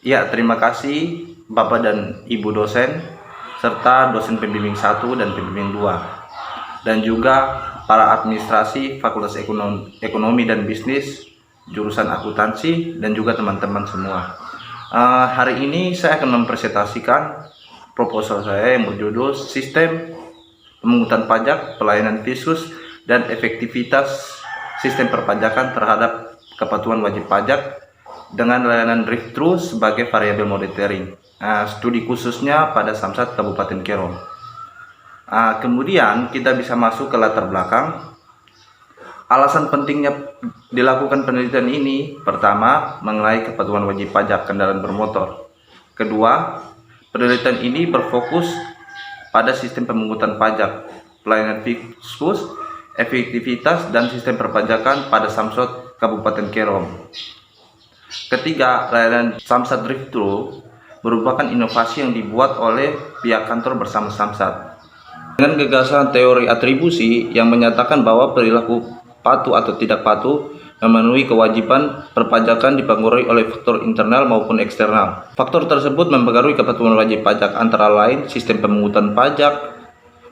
Ya, terima kasih Bapak dan Ibu dosen, serta dosen pembimbing 1 dan pembimbing 2, dan juga para administrasi Fakultas Ekonomi dan Bisnis, jurusan akuntansi, dan juga teman-teman semua. Hari ini saya akan mempresentasikan proposal saya yang berjudul Sistem Pemungutan Pajak, Pelayanan Fiskus, dan Efektivitas Sistem Perpajakan Terhadap Kepatuhan Wajib Pajak dengan layanan drive-thru sebagai variabel monitoring. Studi khususnya pada Samsat Kabupaten Kerom. Kemudian kita bisa masuk ke latar belakang. Alasan pentingnya dilakukan penelitian ini, pertama, mengenai kepatuhan wajib pajak kendaraan bermotor. Kedua, penelitian ini berfokus pada sistem pemungutan pajak, pelayanan fiskus, efektivitas, dan sistem perpajakan pada Samsat Kabupaten Kerom. Ketiga, layanan Samsat drive-thru merupakan inovasi yang dibuat oleh pihak kantor bersama Samsat dengan gagasan teori atribusi yang menyatakan bahwa perilaku patuh atau tidak patuh memenuhi kewajiban perpajakan dipengaruhi oleh faktor internal maupun eksternal. Faktor tersebut mempengaruhi kepatuhan wajib pajak antara lain sistem pemungutan pajak,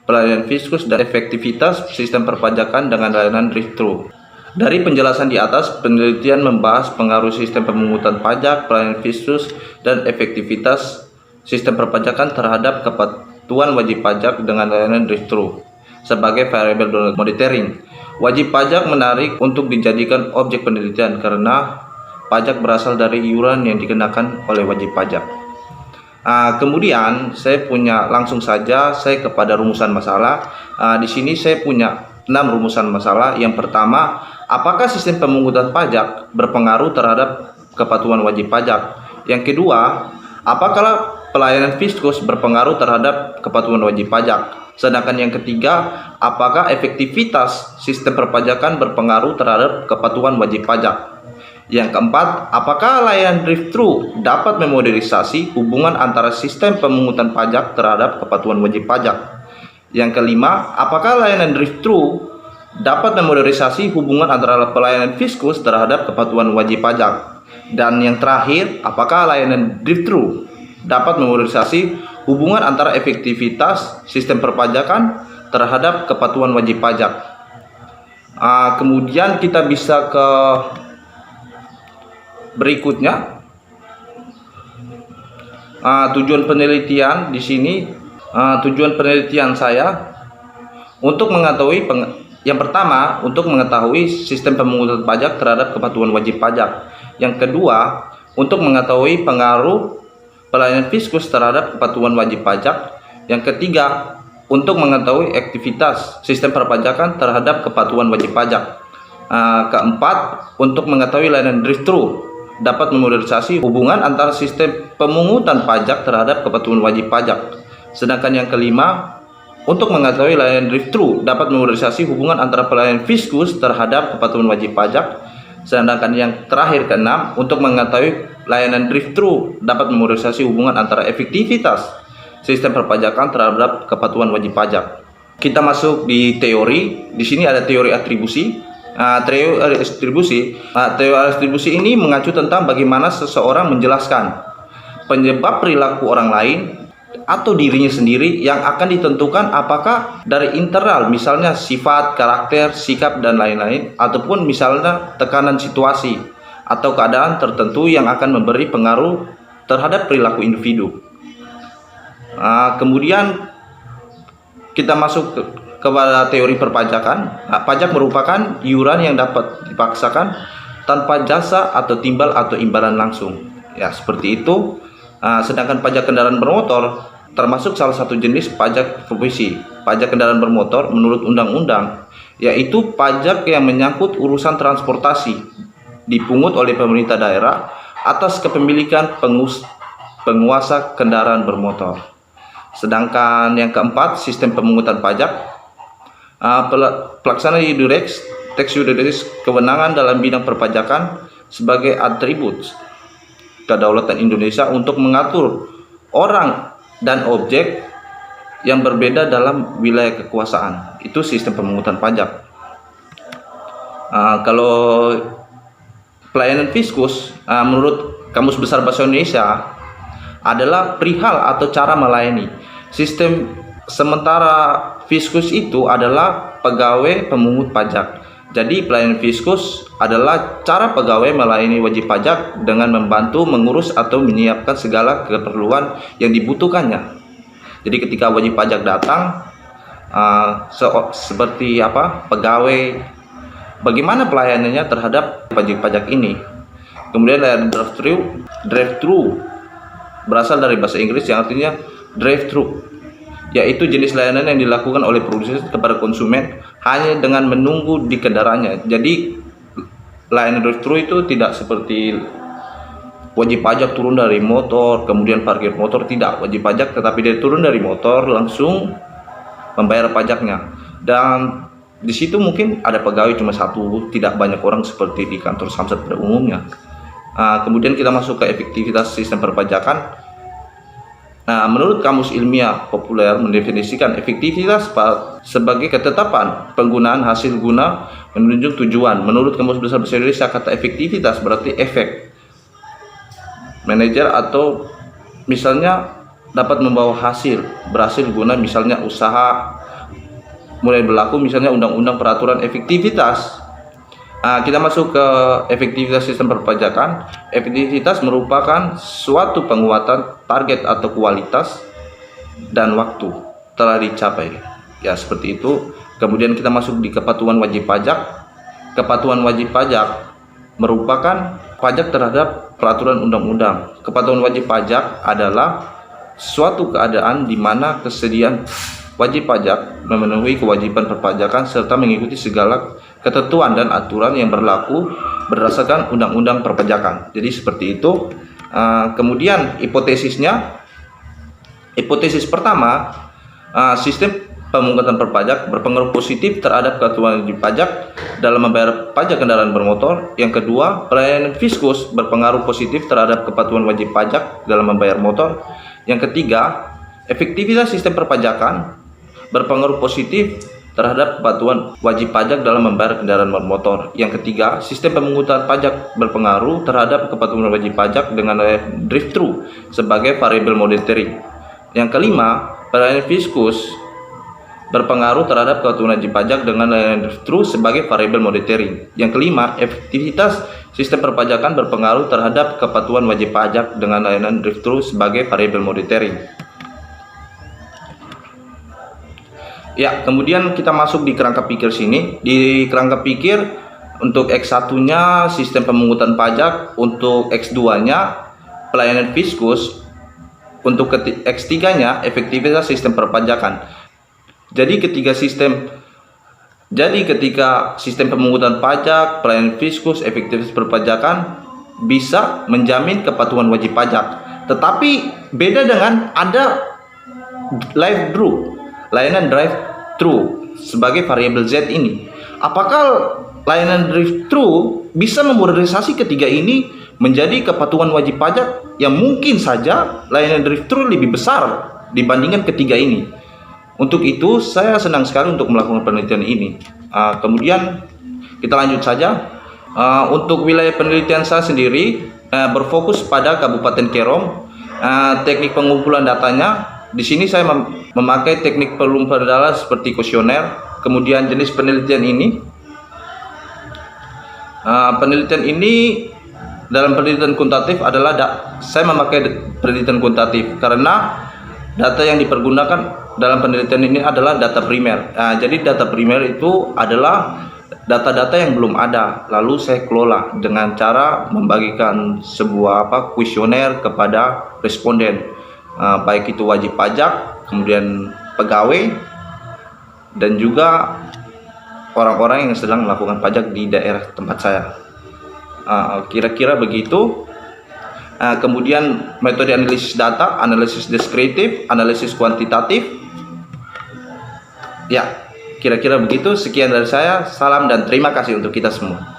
pelayanan fiskus, dan efektivitas sistem perpajakan dengan layanan drive-thru. Dari penjelasan di atas, penelitian membahas pengaruh sistem pemungutan pajak, pelayanan fiskus, dan efektivitas sistem perpajakan terhadap kepatuhan wajib pajak dengan layanan drive-thru sebagai variabel monitoring. Wajib pajak menarik untuk dijadikan objek penelitian karena pajak berasal dari iuran yang dikenakan oleh wajib pajak. Kemudian langsung saja saya kepada rumusan masalah. Di sini saya punya 6 rumusan masalah. Yang pertama, apakah sistem pemungutan pajak berpengaruh terhadap kepatuhan wajib pajak? Yang kedua, apakah pelayanan fiskus berpengaruh terhadap kepatuhan wajib pajak? Sedangkan yang ketiga, apakah efektivitas sistem perpajakan berpengaruh terhadap kepatuhan wajib pajak? Yang keempat, apakah layanan drive-thru dapat memodernisasi hubungan antara sistem pemungutan pajak terhadap kepatuhan wajib pajak? Yang kelima, apakah layanan drive-thru dapat memodernisasi hubungan antara pelayanan fiskus terhadap kepatuhan wajib pajak? Dan yang terakhir, apakah layanan drive-thru dapat memodernisasi hubungan antara efektivitas sistem perpajakan terhadap kepatuhan wajib pajak? Kemudian kita bisa ke berikutnya. Tujuan penelitian di sini, tujuan penelitian saya untuk mengetahui yang pertama, untuk mengetahui sistem pemungutan pajak terhadap kepatuhan wajib pajak. Yang kedua, untuk mengetahui pengaruh pelayanan fiskus terhadap kepatuhan wajib pajak. Yang ketiga, untuk mengetahui aktivitas sistem perpajakan terhadap kepatuhan wajib pajak. Keempat, untuk mengetahui layanan drive-thru dapat memodernisasi hubungan antara sistem pemungutan pajak terhadap kepatuhan wajib pajak. Sedangkan yang kelima, untuk mengetahui layanan drive-thru dapat memodernisasi hubungan antara pelayanan fiskus terhadap kepatuhan wajib pajak. Sedangkan yang terakhir keenam, untuk mengetahui layanan drive-thru dapat memodernisasi hubungan antara efektivitas sistem perpajakan terhadap kepatuhan wajib pajak. Kita masuk di teori. Di sini ada teori atribusi. Teori atribusi ini mengacu tentang bagaimana seseorang menjelaskan penyebab perilaku orang lain atau dirinya sendiri yang akan ditentukan apakah dari internal, misalnya sifat, karakter, sikap, dan lain-lain, ataupun misalnya tekanan situasi atau keadaan tertentu yang akan memberi pengaruh terhadap perilaku individu. Kemudian kita masuk kepada teori perpajakan. Pajak merupakan iuran yang dapat dipaksakan tanpa jasa atau timbal atau imbalan langsung. Ya, seperti itu. Sedangkan pajak kendaraan bermotor termasuk salah satu jenis pajak profesi. Pajak kendaraan bermotor menurut undang-undang yaitu pajak yang menyangkut urusan transportasi dipungut oleh pemerintah daerah atas kepemilikan penguasa kendaraan bermotor. Sedangkan yang keempat, sistem pemungutan pajak. Pelaksana Yudirex, teks Yudirex, kewenangan dalam bidang perpajakan sebagai atribut kedaulatan Indonesia untuk mengatur orang dan objek yang berbeda dalam wilayah kekuasaan. Itu sistem pemungutan pajak. Kalau pelayanan fiskus, menurut Kamus Besar Bahasa Indonesia adalah perihal atau cara melayani. Sistem sementara Fiskus itu adalah pegawai pemungut pajak. Jadi pelayanan Fiskus adalah cara pegawai melayani wajib pajak dengan membantu mengurus atau menyiapkan segala keperluan yang dibutuhkannya. Jadi ketika wajib pajak datang, seperti apa pegawai, bagaimana pelayanannya terhadap wajib pajak ini. Kemudian layanan drive-thru berasal dari bahasa Inggris yang artinya drive-thru, yaitu jenis layanan yang dilakukan oleh produsen kepada konsumen hanya dengan menunggu di kendaraannya. Jadi layanan drive-thru itu tidak seperti wajib pajak turun dari motor kemudian parkir motor, tidak. Wajib pajak tetapi dia turun dari motor langsung membayar pajaknya, dan di situ mungkin ada pegawai cuma satu, tidak banyak orang seperti di kantor Samsat pada umumnya. Kemudian kita masuk ke efektivitas sistem perpajakan. Menurut Kamus Ilmiah Populer mendefinisikan efektivitas sebagai ketetapan penggunaan hasil guna menunjuk tujuan. Menurut Kamus Besar Bahasa Indonesia, kata efektivitas berarti efek. Manajer atau misalnya dapat membawa hasil, berhasil guna misalnya usaha mulai berlaku misalnya undang-undang peraturan efektivitas. Kita masuk ke efektivitas sistem perpajakan. Efektivitas merupakan suatu penguatan target atau kualitas dan waktu telah dicapai. Ya, seperti itu. Kemudian kita masuk di kepatuhan wajib pajak. Kepatuhan wajib pajak merupakan pajak terhadap peraturan undang-undang. Kepatuhan wajib pajak adalah suatu keadaan di mana kesediaan wajib pajak memenuhi kewajiban perpajakan serta mengikuti segala ketentuan dan aturan yang berlaku berdasarkan undang-undang perpajakan. Jadi seperti itu. Kemudian hipotesisnya, hipotesis pertama, sistem pemungkutan perpajak berpengaruh positif terhadap ketentuan wajib pajak dalam membayar pajak kendaraan bermotor. Yang kedua, pelayanan Fiskus berpengaruh positif terhadap kepatuhan wajib pajak dalam membayar motor. Yang ketiga, efektivitas sistem perpajakan berpengaruh positif terhadap kepatuhan wajib pajak dalam membayar kendaraan bermotor. Yang ketiga, sistem pemungutan pajak berpengaruh terhadap kepatuhan wajib pajak dengan drive-thru sebagai variabel monitoring. Yang kelima, pelayanan Fiskus berpengaruh terhadap kepatuhan wajib pajak dengan layanan drive-thru sebagai variabel monitoring. Yang kelima, efektivitas sistem perpajakan berpengaruh terhadap kepatuhan wajib pajak dengan layanan drive-thru sebagai variabel monitoring. Ya, kemudian kita masuk di kerangka pikir sini. Di kerangka pikir untuk X1-nya sistem pemungutan pajak, untuk X2-nya pelayanan Fiskus, untuk X3-nya efektivitas sistem perpajakan. Jadi ketika sistem pemungutan pajak, pelayanan Fiskus, efektivitas perpajakan bisa menjamin kepatuhan wajib pajak. Tetapi beda dengan ada layanan drive-thru sebagai variabel Z ini. Apakah layanan drive-thru bisa memodernisasi ketiga ini menjadi kepatuhan wajib pajak yang mungkin saja layanan drive-thru lebih besar dibandingkan ketiga ini? Untuk itu saya senang sekali untuk melakukan penelitian ini. Kemudian kita lanjut saja. Untuk wilayah penelitian saya sendiri berfokus pada Kabupaten Kerom. Teknik pengumpulan datanya di sini saya memakai teknik pengumpulan data seperti kuesioner. Kemudian jenis penelitian ini dalam penelitian kuantitatif adalah saya memakai penelitian kuantitatif karena data yang dipergunakan dalam penelitian ini adalah data primer. Jadi data primer itu adalah data-data yang belum ada, lalu saya kelola dengan cara membagikan sebuah kuesioner kepada responden, baik itu wajib pajak, kemudian pegawai, dan juga orang-orang yang sedang melakukan pajak di daerah tempat saya. Kira-kira begitu. Kemudian metode analisis data, analisis deskriptif, analisis kuantitatif. Ya, kira-kira begitu. Sekian dari saya. Salam dan terima kasih untuk kita semua.